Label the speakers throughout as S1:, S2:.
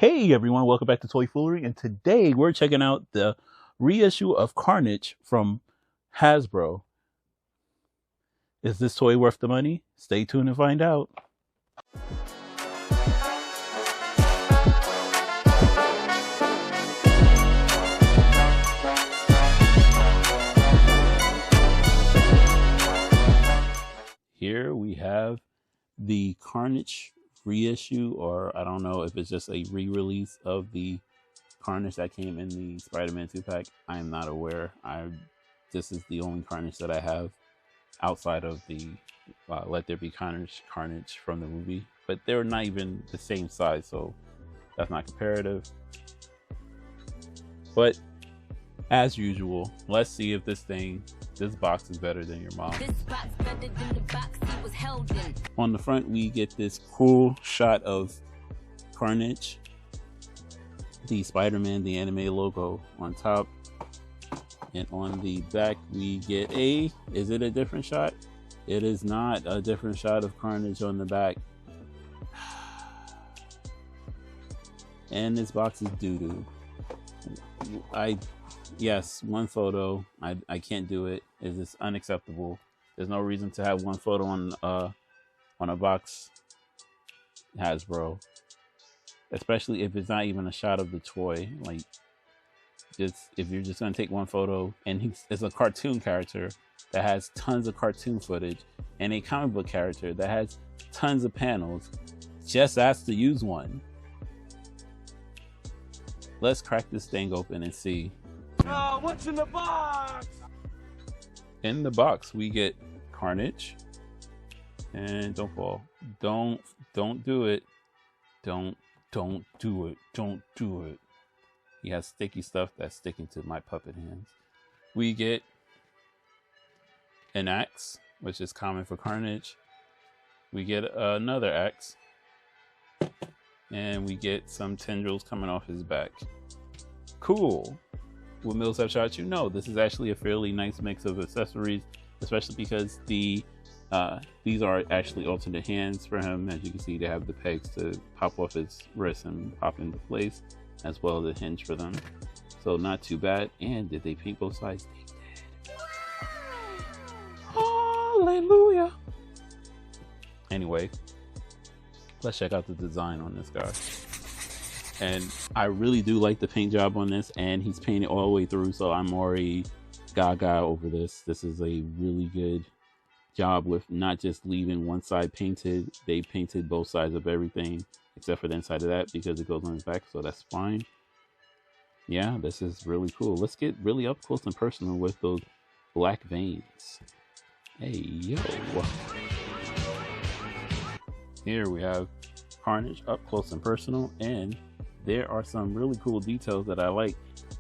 S1: Hey everyone, welcome back to Toy Foolery, and today we're checking out the reissue of Carnage from Hasbro. Is this toy worth the money? Stay tuned and find out. Here we have the Carnage reissue, or I don't know if it's just a re-release of the Carnage that came in the Spider-Man 2-pack. I am not aware. This is the only Carnage that I have outside of the Let There Be Carnage from the movie, but they're not even the same size, so that's not comparative. But as usual, let's see if this box is better than your mom.
S2: This box better than the box he was held in.
S1: On the front, we get this cool shot of Carnage, the Spider-Man, the anime logo on top. And on the back, we get is it a different shot? It is not a different shot of Carnage on the back. And this box is doo-doo. Yes, one photo. I can't do it. It is unacceptable. There's no reason to have one photo on a box, Hasbro. Especially if it's not even a shot of the toy. Like, if you're just gonna take one photo, and it's a cartoon character that has tons of cartoon footage, and a comic book character that has tons of panels, just ask to use one. Let's crack this thing open and see.
S3: What's in the box?
S1: In the box, we get Carnage, and don't fall. Don't do it. Don't do it. Don't do it. He has sticky stuff that's sticking to my puppet hands. We get an axe, which is common for Carnage. We get another axe, and we get some tendrils coming off his back. Cool. Will Mills have shot you? No, this is actually a fairly nice mix of accessories, especially because these are actually alternate hands for him. As you can see, they have the pegs to pop off his wrist and pop into place, as well as a hinge for them. So not too bad. And did they paint both sides? They did. Hallelujah. Anyway, let's check out the design on this guy. And I really do like the paint job on this, and he's painted all the way through, so I'm already gaga over this. This is a really good job with not just leaving one side painted. They painted both sides of everything except for the inside of that because it goes on his back, so that's fine. Yeah, this is really cool. Let's get really up close and personal with those black veins. Hey, yo. Here we have Carnage up close and personal, and there are some really cool details that I like.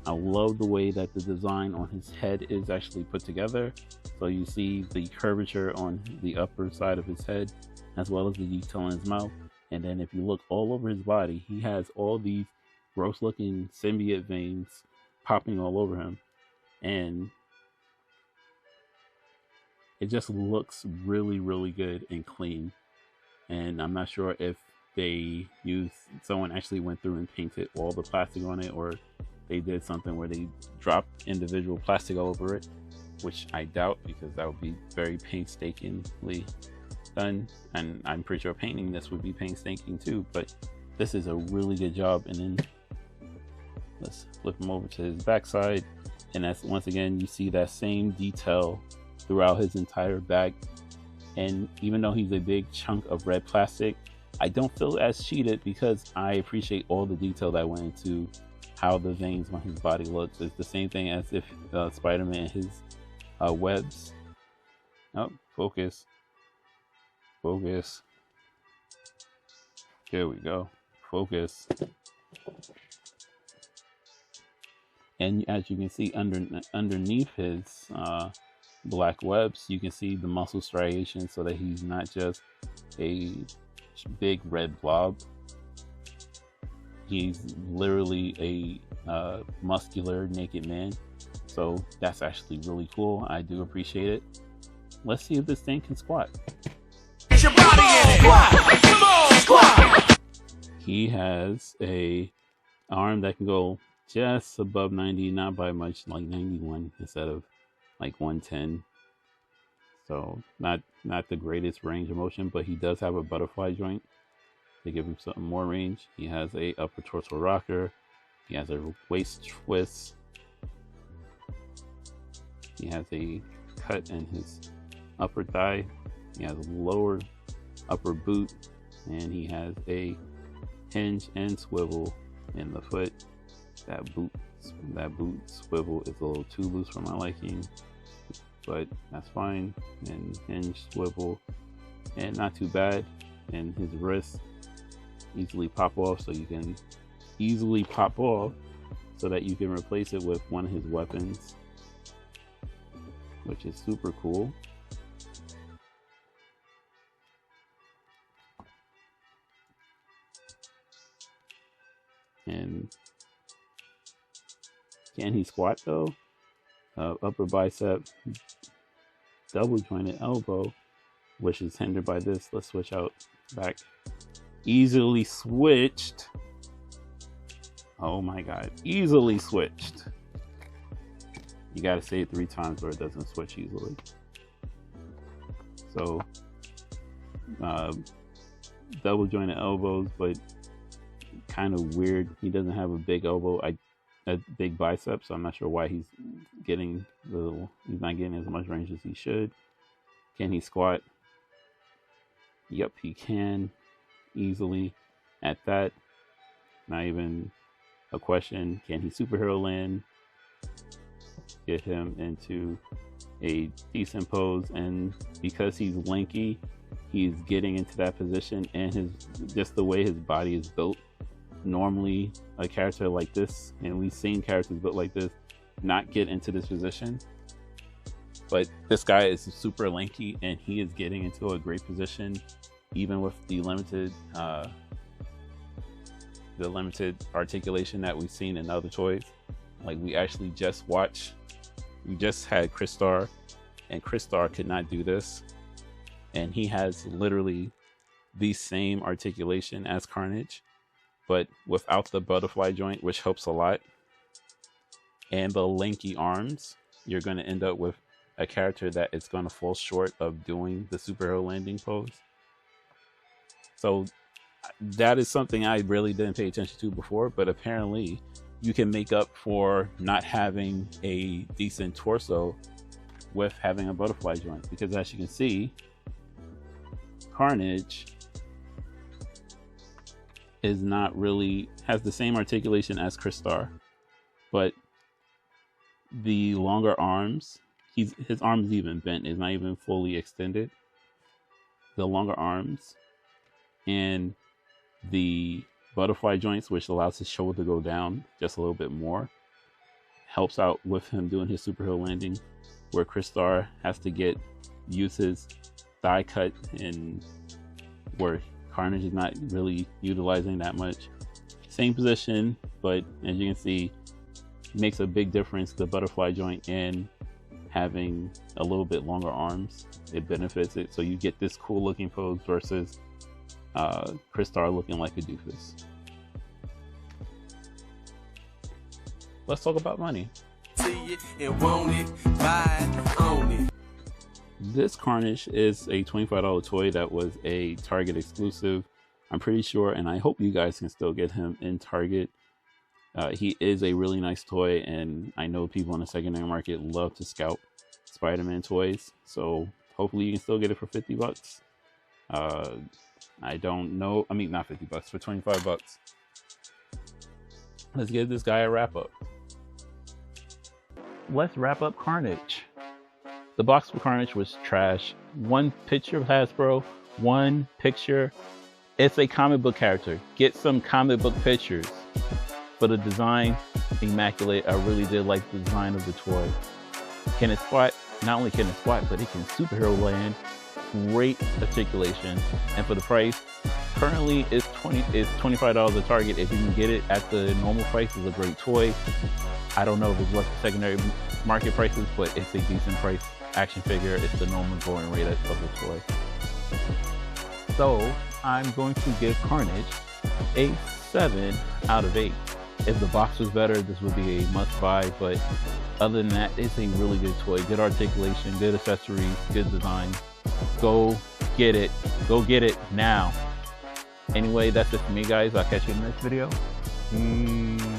S1: I love the way that the design on his head is actually put together. So you see the curvature on the upper side of his head, as well as the detail in his mouth. And then if you look all over his body, he has all these gross looking symbiote veins popping all over him. And it just looks really, really good and clean. And I'm not sure if someone actually went through and painted all the plastic on it, or they did something where they dropped individual plastic all over it, which I doubt, because that would be very painstakingly done, and I'm pretty sure painting this would be painstaking too, but this is a really good job. And then let's flip him over to his backside, and that's, once again, you see that same detail throughout his entire back. And even though he's a big chunk of red plastic, I don't feel as cheated because I appreciate all the detail that went into how the veins on his body looks. It's the same thing as if Spider-Man, his webs. Oh, focus. Focus. Here we go. Focus. And as you can see underneath his black webs, you can see the muscle striations, so that he's not just a big red blob. He's literally a muscular naked man. So that's actually really cool. I do appreciate it. Let's see if this thing can squat.
S3: Get your body in it. Squat. Come on, squat.
S1: He has a arm that can go just above 90, not by much, like 91 instead of like 110. So not the greatest range of motion, but he does have a butterfly joint to give him something more range. He has a upper torso rocker. He has a waist twist. He has a cut in his upper thigh. He has a lower upper boot, and he has a hinge and swivel in the foot. That boot swivel is a little too loose for my liking, but that's fine. And hinge swivel, and not too bad. And his wrist easily pop off, so you can easily pop off so that you can replace it with one of his weapons, which is super cool. And can he squat though? Upper bicep, double jointed elbow, which is hindered by this. Let's switch out back. Easily switched. Oh my god, easily switched. You gotta say it 3 times or it doesn't switch easily. So double jointed elbows, but kind of weird. He doesn't have a big elbow, a big bicep, so I'm not sure why he's not getting as much range as he should. Can he squat? Yep, he can easily at that. Not even a question. Can he superhero land? Get him into a decent pose, and because he's lanky, he's getting into that position, and just the way his body is built. Normally a character like this, and we've seen characters built like this, not get into this position, but this guy is super lanky and he is getting into a great position, even with the limited articulation that we've seen in other toys. Like we just had Crystar, and Crystar could not do this, and he has literally the same articulation as Carnage, but without the butterfly joint, which helps a lot, and the lanky arms. You're going to end up with a character that is going to fall short of doing the superhero landing pose. So that is something I really didn't pay attention to before, but apparently you can make up for not having a decent torso with having a butterfly joint, because as you can see, Carnage has the same articulation as Crystar, but the longer arms, his arms even bent, is not even fully extended. The longer arms and the butterfly joints, which allows his shoulder to go down just a little bit more, helps out with him doing his superhero landing, where Crystar has to use his thigh cut, and where Carnage is not really utilizing that much. Same position, but as you can see, it makes a big difference. The butterfly joint and having a little bit longer arms, it benefits it. So you get this cool looking pose versus Crystar looking like a doofus. Let's talk about money.
S3: See it and want it, buy it, own it.
S1: This Carnage is a $25 toy that was a Target exclusive, I'm pretty sure, and I hope you guys can still get him in Target. He is a really nice toy, and I know people in the secondary market love to scout Spider-Man toys, so hopefully you can still get it for 50 bucks. I don't know, I mean not 50 bucks, for 25 bucks. Let's give this guy a wrap up. Let's wrap up Carnage. The box for Carnage was trash. One picture of Hasbro, one picture. It's a comic book character. Get some comic book pictures. But the design, immaculate. I really did like the design of the toy. Can it squat? Not only can it squat, but it can superhero land. Great articulation. And for the price, currently it's $25 at Target. If you can get it at the normal price, it's a great toy. I don't know if it's worth the secondary market prices, but it's a decent price action figure. It's the normal going rate of the toy. So I'm going to give Carnage a 7 out of 8. If the box was better, this would be a must buy, but other than that, it's a really good toy. Good articulation, good accessories, good design. Go get it. Go get it now. Anyway, that's it for me, guys. I'll catch you in the next video.